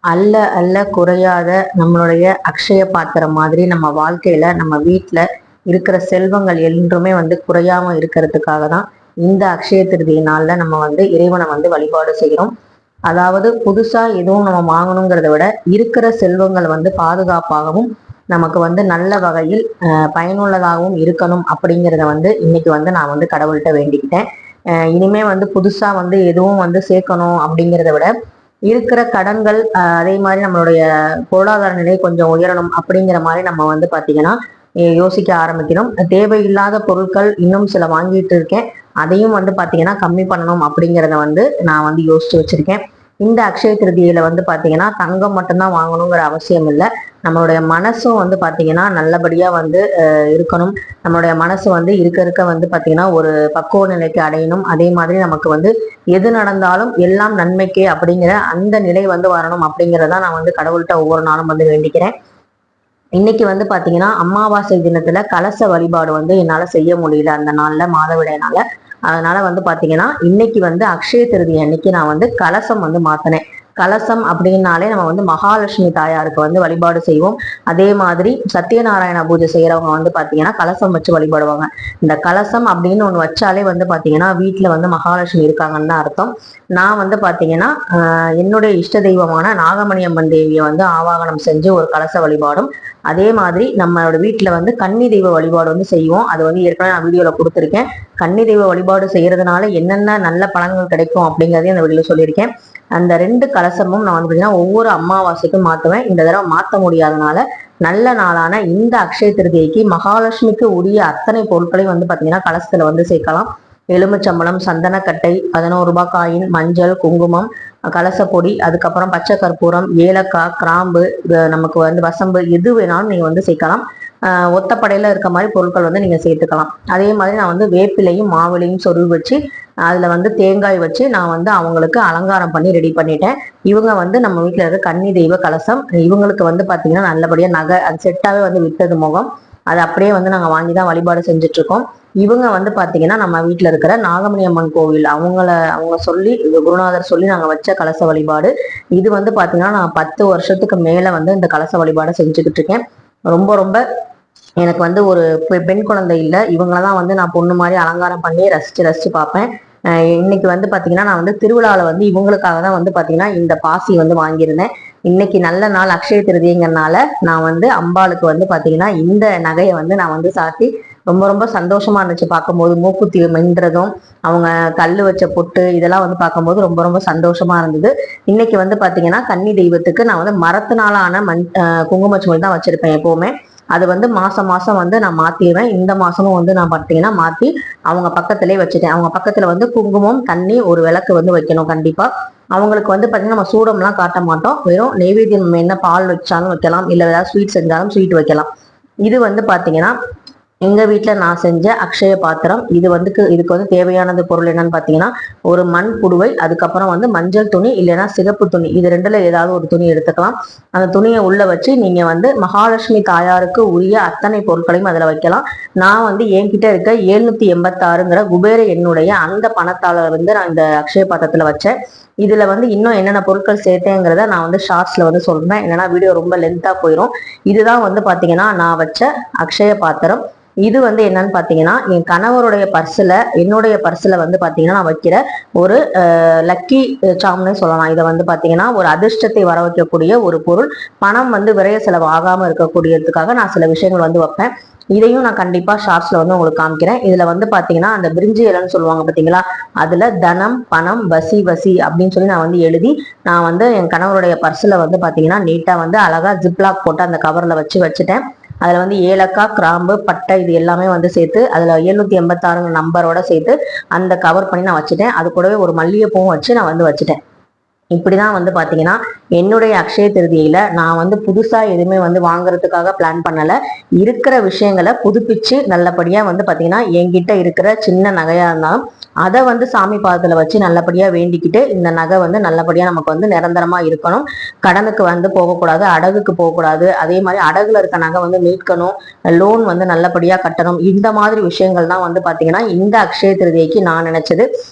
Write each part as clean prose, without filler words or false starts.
அல்ல அல்ல குறையாத நம்மளுடைய அக்ஷய பாத்திரம் மாதிரி நம்ம வாழ்க்கையில நம்ம வீட்டுல இருக்கிற செல்வங்கள் என்றுமே வந்து குறையாம இருக்கிறதுக்காக தான் இந்த அக்ஷய திருதியை நாள்ல நம்ம வந்து இறைவனை வந்து வழிபாடு செய்கிறோம். அதாவது புதுசா எதுவும் நம்ம வாங்கணுங்கிறத விட இருக்கிற செல்வங்கள் வந்து பாதுகாப்பாகவும் நமக்கு வந்து நல்ல வகையில் பயனுள்ளதாகவும் இருக்கணும் அப்படிங்கிறத வந்து இன்னைக்கு வந்து நான் வந்து கடவுள்கிட்ட வேண்டிக்கிட்டேன். இனிமே வந்து புதுசா வந்து எதுவும் வந்து சேர்க்கணும் அப்படிங்கிறத விட இருக்கிற கடன்கள் அதே மாதிரி நம்மளுடைய பொருளாதார நிலை கொஞ்சம் உயரணும் அப்படிங்கிற மாதிரி நம்ம வந்து பாத்தீங்கன்னா யோசிக்க ஆரம்பிக்கணும். தேவையில்லாத பொருட்கள் இன்னும் சில வாங்கிட்டு இருக்கேன், அதையும் வந்து பாத்தீங்கன்னா கம்மி பண்ணணும் அப்படிங்கிறத வந்து நான் வந்து யோசிச்சு வச்சிருக்கேன். இந்த அக்ஷய திருதியில வந்து பாத்தீங்கன்னா தங்கம் மட்டும்தான் வாங்கணுங்கிற அவசியம் இல்லை. நம்மளுடைய மனசும் வந்து பாத்தீங்கன்னா நல்லபடியா வந்து இருக்கணும். நம்மளுடைய மனசு வந்து இருக்க இருக்க வந்து பாத்தீங்கன்னா ஒரு பக்குவ நிலைக்கு அடையணும். அதே மாதிரி நமக்கு வந்து எது நடந்தாலும் எல்லாம் நன்மைக்கே அப்படிங்கிற அந்த நிலை வந்து வரணும் அப்படிங்கிறத நான் வந்து கடவுள்கிட்ட ஒவ்வொரு நாளும் வந்து வேண்டிக்கிறேன். இன்னைக்கு வந்து பாத்தீங்கன்னா அமாவாசை தினத்துல கலச வழிபாடு வந்து என்னால செய்ய முடியல அந்த நாள்ல மாதவிடையனால. அதனால வந்து பாத்தீங்கன்னா இன்னைக்கு வந்து அக்ஷய திருதி அன்னைக்கு நான் வந்து கலசம் வந்து மாத்தினேன். கலசம் அப்படின்னாலே நம்ம வந்து மகாலட்சுமி தாயாருக்கு வந்து வழிபாடு செய்வோம். அதே மாதிரி சத்யநாராயண பூஜை செய்யறவங்க வந்து பாத்தீங்கன்னா கலசம் வச்சு வழிபடுவாங்க. இந்த கலசம் அப்படின்னு ஒண்ணு வச்சாலே வந்து பாத்தீங்கன்னா வீட்டுல வந்து மகாலட்சுமி இருக்காங்கன்னு தான் அர்த்தம். நான் வந்து பாத்தீங்கன்னா என்னுடைய இஷ்ட தெய்வமான நாகமணி அம்மன் தேவியை வந்து ஆவாகனம் செஞ்சு ஒரு கலச வழிபாடும், அதே மாதிரி நம்மளோட வீட்டுல வந்து கன்னி தெய்வ வழிபாடு வந்து செய்வோம். அது வந்து ஏற்கனவே நான் வீடியோல கொடுத்துருக்கேன். கன்னி தெய்வ வழிபாடு செய்யறதுனால என்னென்ன நல்ல பலன்கள் கிடைக்கும் அப்படிங்கிறதையும் அந்த வீடியோல சொல்லியிருக்கேன். அந்த 2 கலசமும் நான் வந்து பாத்தீங்கன்னா ஒவ்வொரு அமாவாசைக்கும் மாத்துவேன். இந்த தடவை மாத்த முடியாதனால நல்ல நாளான இந்த அக்ஷய திருதியைக்கு மகாலட்சுமிக்கு உரிய அத்தனை பொருட்களையும் வந்து பாத்தீங்கன்னா கலசத்துல வந்து சேர்க்கலாம். எலுமிச்சம்பழம், சந்தனக்கட்டை, 11 ரூபாய் காயின், மஞ்சள், குங்குமம், கலசப்பொடி, அதுக்கப்புறம் பச்சை கற்பூரம், ஏலக்காய், கிராம்பு, நமக்கு வந்து வசம்பு, எது வேணாலும் நீங்க வந்து சேர்க்கலாம். ஒத்தப்படையில இருக்க மாதிரி பொருட்கள் வந்து நீங்க சேர்த்துக்கலாம். அதே மாதிரி நான் வந்து வேப்பிலையும் மாவிலையும் சொருவி வச்சு அதுல வந்து தேங்காய் வச்சு நான் வந்து அவங்களுக்கு அலங்காரம் பண்ணி ரெடி பண்ணிட்டேன். இவங்க வந்து நம்ம வீட்டுல இருக்க கன்னி தெய்வ கலசம். இவங்களுக்கு வந்து பாத்தீங்கன்னா நல்லபடியா நகை அது செட்டாவே வந்து விட்டது முகம். அது அப்படியே வந்து நாங்க வாங்கிதான் வழிபாடு செஞ்சுட்டு இருக்கோம். இவங்க வந்து பாத்தீங்கன்னா நம்ம வீட்டுல இருக்கிற நாகமணி அம்மன் கோவில் அவங்க சொல்லி குருநாதர் சொல்லி நாங்க வச்ச கலச வழிபாடு. இது வந்து பாத்தீங்கன்னா நான் 10 வருஷத்துக்கு மேல வந்து இந்த கலச வழிபாடை செஞ்சுக்கிட்டு இருக்கேன். ரொம்ப ரொம்ப எனக்கு வந்து ஒரு பெண் குழந்தை இல்லை, இவங்களதான் வந்து நான் பொண்ணு மாதிரி அலங்காரம் பண்ணி ரசிச்சு ரசிச்சு பார்ப்பேன். இன்னைக்கு வந்து பாத்தீங்கன்னா நான் வந்து திருவிழாவில வந்து இவங்களுக்காக தான் வந்து பாத்தீங்கன்னா இந்த பாசி வந்து வாங்கியிருந்தேன். இன்னைக்கு நல்ல நாள் அக்ஷய திருதிங்கிறதுனால நான் வந்து அம்பாளுக்கு வந்து பாத்தீங்கன்னா இந்த நகையை வந்து நான் வந்து சாத்தி ரொம்ப ரொம்ப சந்தோஷமா இருந்துச்சு பார்க்கும்போது. மூக்குத்தி மின்றதும் அவங்க கல்லு வச்ச பொட்டு இதெல்லாம் வந்து பார்க்கும்போது ரொம்ப ரொம்ப சந்தோஷமா இருந்தது. இன்னைக்கு வந்து பாத்தீங்கன்னா கன்னி தெய்வத்துக்கு நான் வந்து மரத்தினாலான குங்குமச்சுமல் தான் வச்சிருப்பேன் எப்பவுமே. அது வந்து மாசம் மாசம் வந்து நான் மாத்திடுவேன். இந்த மாசமும் வந்து நான் பார்த்தீங்கன்னா மாத்தி அவங்க பக்கத்திலே வச்சுட்டேன். அவங்க பக்கத்துல வந்து குங்குமம், தண்ணி, ஒரு விளக்கு வந்து வைக்கணும் கண்டிப்பா. அவங்களுக்கு வந்து பாத்தீங்கன்னா நம்ம சூடம்லாம் காட்ட மாட்டோம். வெறும் நெய்வேத்தியம் என்ன பால் வச்சாலும் வைக்கலாம், இல்ல ஏதாவது ஸ்வீட் செஞ்சாலும் ஸ்வீட் வைக்கலாம். இது வந்து பாத்தீங்கன்னா எங்க வீட்டுல நான் செஞ்ச அக்ஷய பாத்திரம். இதுக்கு வந்து தேவையானது பொருள் என்னன்னு பாத்தீங்கன்னா ஒரு மண் புடுவை, அதுக்கப்புறம் வந்து மஞ்சள் துணி இல்லைன்னா சிகப்பு துணி, இது ரெண்டுல ஏதாவது ஒரு துணி எடுத்துக்கலாம். அந்த துணியை உள்ள வச்சு நீங்க வந்து மகாலட்சுமி தாயாருக்கு உரிய அத்தனை பொருட்களையும் அதுல வைக்கலாம். நான் வந்து என்கிட்ட இருக்க 786ங்கிற குபேர என்னுடைய அந்த பணத்தால வந்து நான் இந்த அக்ஷய பாத்திரத்துல வச்சேன். இதுல வந்து இன்னும் என்னென்ன பொருட்கள் சேர்த்தேங்கிறத நான் வந்து ஷார்ட்ஸ்ல வந்து சொல்றேன், இல்லைன்னா வீடியோ ரொம்ப லென்த்தா போயிடும். இதுதான் வந்து பாத்தீங்கன்னா நான் வச்ச அக்ஷய பாத்திரம். இது வந்து என்னன்னு பாத்தீங்கன்னா என் கணவருடைய பர்ஸ்ல என்னுடைய பர்ஸ்ல வந்து பாத்தீங்கன்னா நான் வைக்கிற ஒரு லக்கி சாம்னே சொல்லலாம். இதை வந்து பாத்தீங்கன்னா ஒரு அதிர்ஷ்டத்தை வர வைக்கக்கூடிய ஒரு பொருள். பணம் வந்து விரைய செலவு ஆகாம இருக்கக்கூடியதுக்காக நான் சில விஷயங்கள் வந்து வைப்பேன். இதையும் நான் கண்டிப்பா ஷார்ட்ஸ்ல வந்து உங்களுக்கு காமிக்கிறேன். இதுல வந்து பாத்தீங்கன்னா அந்த பிரிஞ்சி இலைன்னு சொல்லுவாங்க பாத்தீங்களா, அதுல தனம், பணம், வசி வசி அப்படின்னு சொல்லி நான் வந்து எழுதி நான் வந்து என் கணவருடைய பர்ஸ்ல வந்து பாத்தீங்கன்னா நீட்டா வந்து அழகா ஜிப்லாக் போட்டு அந்த கவர்ல வச்சுட்டேன். அதுல வந்து ஏலக்காய், கிராம்பு, பட்டை இது எல்லாமே வந்து சேர்த்து அதுல 786 நம்பரோட சேர்த்து அந்த கவர் பண்ணி நான் வச்சுட்டேன். அது கூடவே ஒரு மல்லிகைப்பூவும் வச்சு நான் வந்து வச்சுட்டேன். இப்படிதான் வந்து பாத்தீங்கன்னா என்னுடைய அக்ஷய திருதியில நான் வந்து புதுசா எதுவுமே வந்து வாங்குறதுக்காக பிளான் பண்ணல. இருக்கிற விஷயங்களை புதுப்பிச்சு நல்லபடியா வந்து பாத்தீங்கன்னா என்கிட்ட இருக்கிற சின்ன நகையா இருந்தாலும் அதை வந்து சாமி பாதத்துல வச்சு நல்லபடியா வேண்டிக்கிட்டு இந்த நகை வந்து நல்லபடியா நமக்கு வந்து நிரந்தரமா இருக்கணும். கடனுக்கு வந்து போகக்கூடாது, அடகுக்கு போகக்கூடாது. அதே மாதிரி அடகுல இருக்க நகை வந்து மீட்கணும், லோன் வந்து நல்லபடியா கட்டணும். இந்த மாதிரி விஷயங்கள் தான் வந்து பாத்தீங்கன்னா இந்த அக்ஷய திருதியைக்கு நான் நினைச்சது.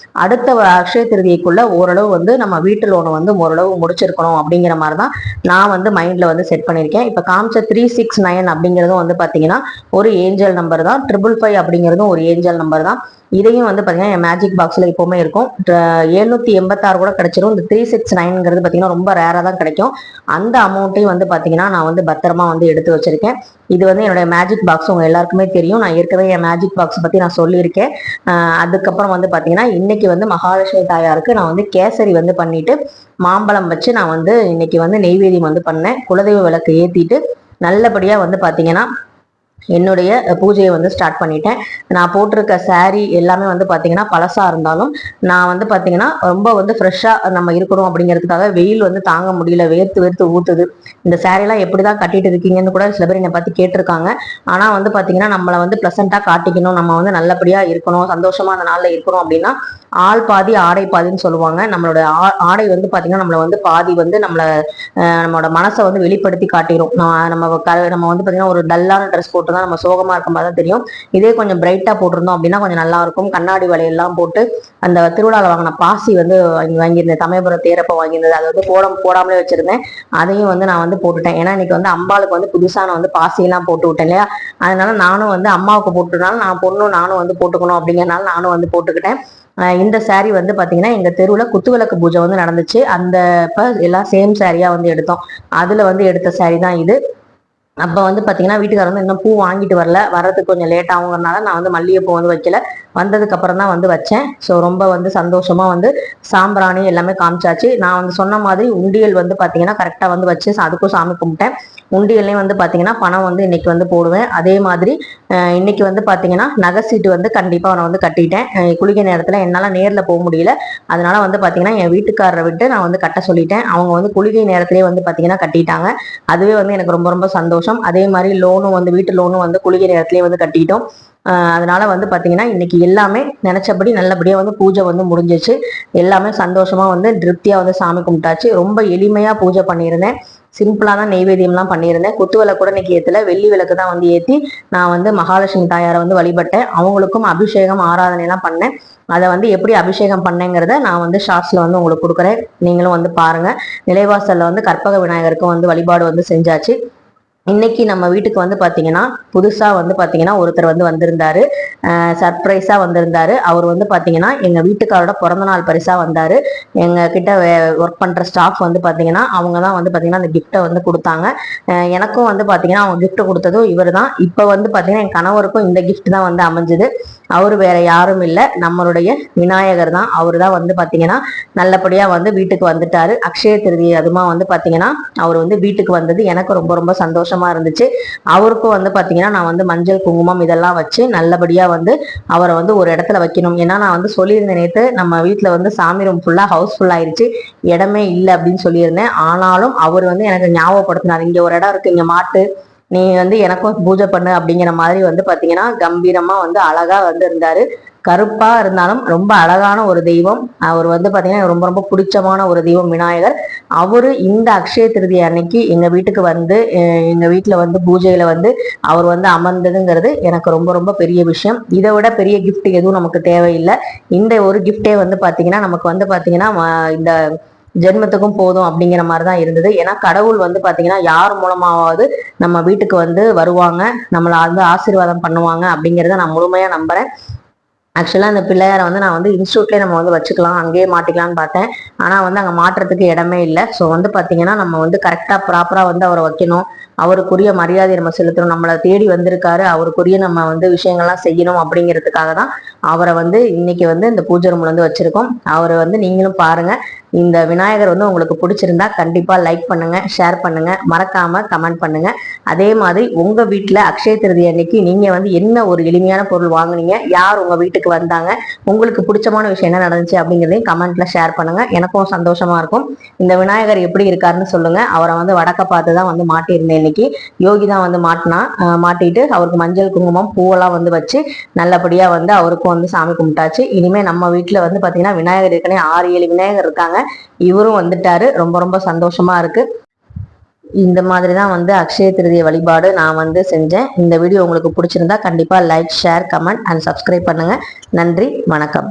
அடுத்த அக்ஷய திருதியைக்குள்ள ஓரளவு வந்து நம்ம வீட்டு லோன் ஒன்று வந்து ஓரளவு முடிச்சிருக்கணும் அப்படிங்கிற மாதிரி தான் நான் வந்து மைண்ட்ல வந்து செட் பண்ணியிருக்கேன். இப்போ காமிச்ச 369 அப்படிங்கிறதும் வந்து பார்த்தீங்கன்னா ஒரு ஏஞ்சல் நம்பர் தான். 555 அப்படிங்கிறதும் ஒரு ஏஞ்சல் நம்பர் தான். இதையும் வந்து பார்த்தீங்கன்னா என் மேஜிக் பாக்ஸில் எப்போவுமே இருக்கும். 786 கூட கிடைச்சிரும். இந்த 369ங்கிறது பார்த்தீங்கன்னா ரொம்ப ரேராக தான் கிடைக்கும். அந்த அமௌண்ட்டையும் வந்து பார்த்தீங்கன்னா நான் வந்து பத்திரமா வந்து எடுத்து வச்சிருக்கேன். இது வந்து என்னுடைய மேஜிக் பாக்ஸ் உங்க எல்லாருக்குமே தெரியும். நான் ஏற்கனவே என் மேஜிக் பாக்ஸ் பற்றி நான் சொல்லியிருக்கேன். அதுக்கப்புறம் வந்து பார்த்தீங்கன்னா இன்னைக்கு வந்து மகாலட்சுமி தாயாருக்கு நான் வந்து கேசரி வந்து பண்ணிட்டு மாம்பழம் வச்சு நான் வந்து இன்னைக்கு வந்து நெய்வேத்தியம் வந்து பண்ணேன். குலதெய்வ விளக்கு ஏற்றிட்டு நல்லபடியாக வந்து பார்த்தீங்கன்னா என்னுடைய பூஜையை வந்து ஸ்டார்ட் பண்ணிட்டேன். நான் போட்டிருக்க சாரீ எல்லாமே வந்து பார்த்தீங்கன்னா பழசா இருந்தாலும் நான் வந்து பார்த்தீங்கன்னா ரொம்ப வந்து ஃப்ரெஷ்ஷாக நம்ம இருக்கணும் அப்படிங்கிறதுக்காக வெயில் வந்து தாங்க முடியல, வேர்த்து வேர்த்து ஊத்துது. இந்த சாரீலாம் எப்படி தான் கட்டிட்டு இருக்கீங்கன்னு கூட சில பேர் என்னை பார்த்து கேட்டிருக்காங்க. ஆனால் வந்து பார்த்தீங்கன்னா நம்மளை வந்து ப்ளசண்ட்டாக காட்டிக்கணும், நம்ம வந்து நல்லபடியாக இருக்கணும், சந்தோஷமா அந்த நாளில் இருக்கணும் அப்படின்னா ஆள் பாதி ஆடை பாதின்னு சொல்லுவாங்க. நம்மளோட ஆடை வந்து பார்த்தீங்கன்னா நம்மளை வந்து பாதி வந்து நம்மளோட மனசை வந்து வெளிப்படுத்தி காட்டிடும். நம்ம வந்து பார்த்தீங்கன்னா ஒரு டல்லான ட்ரெஸ் போட்டு தான் நம்ம சோகமா இருக்கும் போது தான் தெரியும். இதே கொஞ்சம் பிரைட்டா போட்டிருந்தோம் அப்படின்னா கொஞ்சம் நல்லா இருக்கும். கண்ணாடி வலையெல்லாம் போட்டு அந்த திருவிழாவில் வாங்கின பாசி வந்து வாங்கியிருந்தேன், சமயபுரம் தேரப்ப வாங்கியிருந்தது. அதை வந்து போடாமலே வச்சிருந்தேன். அதையும் வந்து நான் வந்து போட்டுட்டேன். ஏன்னா இன்னைக்கு வந்து அம்பாளுக்கு வந்து புதுசான வந்து பாசியெல்லாம் போட்டு விட்டேன் இல்லையா. அதனால நானும் வந்து அம்மாவுக்கு போட்டுனாலும் நான் பொண்ணும் நானும் வந்து போட்டுக்கணும் அப்படிங்கிறனால நானும் வந்து போட்டுக்கிட்டேன். இந்த சாரீ வந்து பாத்தீங்கன்னா எங்க தெருவுல குத்துவிளக்கு பூஜை வந்து நடந்துச்சு. அந்த எல்லாம் சேம் சாரியா வந்து எடுத்தோம். அதுல வந்து எடுத்த சாரீ தான் இது. அப்போ வந்து பார்த்தீங்கன்னா வீட்டுக்காரர் வந்து இன்னும் பூ வாங்கிட்டு வரல, வர்றதுக்கு கொஞ்சம் லேட் ஆகுங்கிறனால நான் வந்து மல்லிகைப்பூ வந்து வைக்கல. வந்ததுக்கு அப்புறம் தான் வந்து வச்சேன். ஸோ ரொம்ப வந்து சந்தோஷமா வந்து சாம்பிராணி எல்லாமே காமிச்சாச்சு. நான் வந்து சொன்ன மாதிரி உண்டியல் வந்து பார்த்தீங்கன்னா கரெக்டாக வந்து வச்சு அதுக்கும் சாமி கும்பிட்டேன். உண்டியல்லையும் வந்து பார்த்தீங்கன்னா பணம் வந்து இன்னைக்கு வந்து போடுவேன். அதே மாதிரி இன்னைக்கு வந்து பார்த்தீங்கன்னா நகை சீட்டு வந்து கண்டிப்பாக நான் வந்து கட்டிட்டேன். குளிக்க நேரத்தில் என்னால் நேரில் போக முடியல. அதனால வந்து பார்த்தீங்கன்னா என் வீட்டுக்காரரை விட்டு நான் வந்து கட்ட சொல்லிட்டேன். அவங்க வந்து குளிகை நேரத்திலே வந்து பார்த்தீங்கன்னா கட்டிட்டாங்க. அதுவே வந்து எனக்கு ரொம்ப ரொம்ப சந்தோஷம். அதே மாதிரி லோனும் வந்து வீட்டு லோனும் வந்து குளிகை நேரத்திலே வந்து கட்டிட்டோம். அதனால வந்து பார்த்தீங்கன்னா இன்னைக்கு எல்லாமே நினைச்சபடி நல்லபடியாக வந்து பூஜை வந்து முடிஞ்சிச்சு. எல்லாமே சந்தோஷமா வந்து திருப்தியாக வந்து சாமி கும்பிட்டாச்சு. ரொம்ப எளிமையாக பூஜை பண்ணியிருந்தேன். சிம்பிளா தான் நெய்வேத்தியம்லாம் பண்ணியிருந்தேன். குத்து விளக்கு கூட இன்னைக்கு ஏற்றல, வெள்ளி விளக்கு தான் வந்து ஏற்றி நான் வந்து மகாலட்சுமி தாயாரை வந்து வழிபட்டேன். அவங்களுக்கும் அபிஷேகம் ஆராதனை எல்லாம் பண்ணேன். அதை வந்து எப்படி அபிஷேகம் பண்ணேங்கிறத நான் வந்து ஷார்ட்ஸ்ல வந்து உங்களுக்கு கொடுக்குறேன். நீங்களும் வந்து பாருங்க. நிலைவாசல்ல வந்து கற்பக விநாயகருக்கும் வந்து வழிபாடு வந்து செஞ்சாச்சு. இன்னைக்கு நம்ம வீட்டுக்கு வந்து பாத்தீங்கன்னா புதுசா வந்து பாத்தீங்கன்னா ஒருத்தர் வந்து வந்திருந்தாரு. சர்ப்ரைஸா வந்திருந்தாரு. அவர் வந்து பாத்தீங்கன்னா எங்க வீட்டுக்காரோட பிறந்த நாள் பரிசா வந்தாரு. எங்க கிட்ட ஒர்க் பண்ற ஸ்டாஃப் வந்து பாத்தீங்கன்னா அவங்க தான் வந்து பாத்தீங்கன்னா அந்த கிஃப்ட்டை வந்து கொடுத்தாங்க. எனக்கும் வந்து பாத்தீங்கன்னா அவங்க கிஃப்ட் கொடுத்ததும் இவர் தான். இப்ப வந்து பாத்தீங்கன்னா என் கணவருக்கும் இந்த கிஃப்ட் தான் வந்து அமைஞ்சது. அவரு வேற யாரும் இல்லை, நம்மளுடைய விநாயகர் தான். அவரு தான் வந்து பாத்தீங்கன்னா நல்லபடியா வந்து வீட்டுக்கு வந்துட்டாரு. அக்ஷய திருதி அதுமா வந்து பாத்தீங்கன்னா அவர் வந்து வீட்டுக்கு வந்தது எனக்கு ரொம்ப ரொம்ப சந்தோஷமா இருந்துச்சு. அவருக்கும் வந்து பாத்தீங்கன்னா நான் வந்து மஞ்சள் குங்குமம் இதெல்லாம் வச்சு நல்லபடியா வந்து அவரை வந்து ஒரு இடத்துல வைக்கணும். ஏன்னா நான் வந்து சொல்லியிருந்தேன் நேற்று நம்ம வீட்டுல வந்து சாமி ரூம் ஃபுல்லா ஹவுஸ்ஃபுல் ஆயிடுச்சு, இடமே இல்லை அப்படின்னு சொல்லியிருந்தேன். ஆனாலும் அவர் வந்து எனக்கு ஞாபகப்படுத்தினார், இங்க ஒரு இடம் இருக்கு, இங்க மாட்டு, நீ வந்து எனக்கும் பூஜை பண்ணு அப்படிங்கிற மாதிரி வந்து பாத்தீங்கன்னா கம்பீரமா வந்து அழகா வந்து இருந்தாரு. கருப்பா இருந்தாலும் ரொம்ப அழகான ஒரு தெய்வம். அவர் வந்து பாத்தீங்கன்னா ரொம்ப ரொம்ப பிடிச்சமான ஒரு தெய்வம் விநாயகர். அவரு இந்த அக்ஷய திருதி அன்னைக்கு எங்க வீட்டுக்கு வந்து எங்க வீட்டுல வந்து பூஜையில வந்து அவர் வந்து அமர்ந்ததுங்கிறது எனக்கு ரொம்ப ரொம்ப பெரிய விஷயம். இதை விட பெரிய கிஃப்ட் எதுவும் நமக்கு தேவையில்லை. இந்த ஒரு கிஃப்டே வந்து பாத்தீங்கன்னா நமக்கு வந்து பாத்தீங்கன்னா இந்த ஜென்மத்துக்கும் போதும் அப்படிங்கிற மாதிரிதான் இருந்தது. ஏன்னா கடவுள் வந்து பாத்தீங்கன்னா யார் மூலமாவது நம்ம வீட்டுக்கு வந்து வருவாங்க, நம்மளை வந்து ஆசீர்வாதம் பண்ணுவாங்க அப்படிங்கிறத நான் முழுமையா நம்புறேன். ஆக்சுவலாக அந்த பிள்ளையாரை வந்து நான் வந்து இன்ஸ்டியூட்லேயே நம்ம வந்து வச்சுக்கலாம், அங்கேயே மாட்டிக்கலாம்னு பார்த்தேன். ஆனால் வந்து அங்கே மாட்டுறதுக்கு இடமே இல்லை. ஸோ வந்து பார்த்தீங்கன்னா நம்ம வந்து கரெக்டாக ப்ராப்பராக வந்து அவரை வைக்கணும், அவருக்குரிய மரியாதை நம்ம செலுத்தணும். நம்மளை தேடி வந்திருக்காரு, அவருக்குரிய நம்ம வந்து விஷயங்கள்லாம் செய்யணும் அப்படிங்கிறதுக்காக தான் அவரை வந்து இன்னைக்கு வந்து இந்த பூஜை ரூம்ல வந்து வச்சிருக்கோம். அவரை வந்து நீங்களும் பாருங்க. இந்த விநாயகர் வந்து உங்களுக்கு பிடிச்சிருந்தா கண்டிப்பா லைக் பண்ணுங்க, ஷேர் பண்ணுங்க, மறக்காம கமெண்ட் பண்ணுங்க. அதே மாதிரி உங்க வீட்டுல அக்ஷய திருதி அன்னைக்கு நீங்க வந்து என்ன ஒரு எளிமையான பொருள் வாங்குனீங்க, யார் உங்க வீட்டுக்கு வந்தாங்க, உங்களுக்கு பிடிச்சமான விஷயம் என்ன நடந்துச்சு அப்படிங்கிறதையும் கமெண்ட்ல ஷேர் பண்ணுங்க. எனக்கும் சந்தோஷமா இருக்கும். இந்த விநாயகர் எப்படி இருக்காருன்னு சொல்லுங்க. அவரை வந்து வடக்க பார்த்து தான் வந்து மாட்டியிருந்தேன். இன்னைக்கு யோகி தான் வந்து மாட்டிட்டு அவருக்கு மஞ்சள் குங்குமம் பூவெல்லாம் வந்து வச்சு நல்லபடியா வந்து அவருக்கும் வந்து சாமி கும்பிட்டாச்சு. இனிமே நம்ம வீட்டுல வந்து பாத்தீங்கன்னா விநாயகர் ஏற்கனவே 6-7 விநாயகர் இருக்காங்க. இவரும் வந்துட்டாரு. ரொம்ப ரொம்ப சந்தோஷமா இருக்கு. இந்த மாதிரி தான் வந்து அக்ஷய திருதிய வழிபாடு நான் வந்து செஞ்சேன். இந்த வீடியோ உங்களுக்கு பிடிச்சிருந்தா கண்டிப்பா like, share, comment and subscribe பண்ணுங்க. நன்றி, வணக்கம்.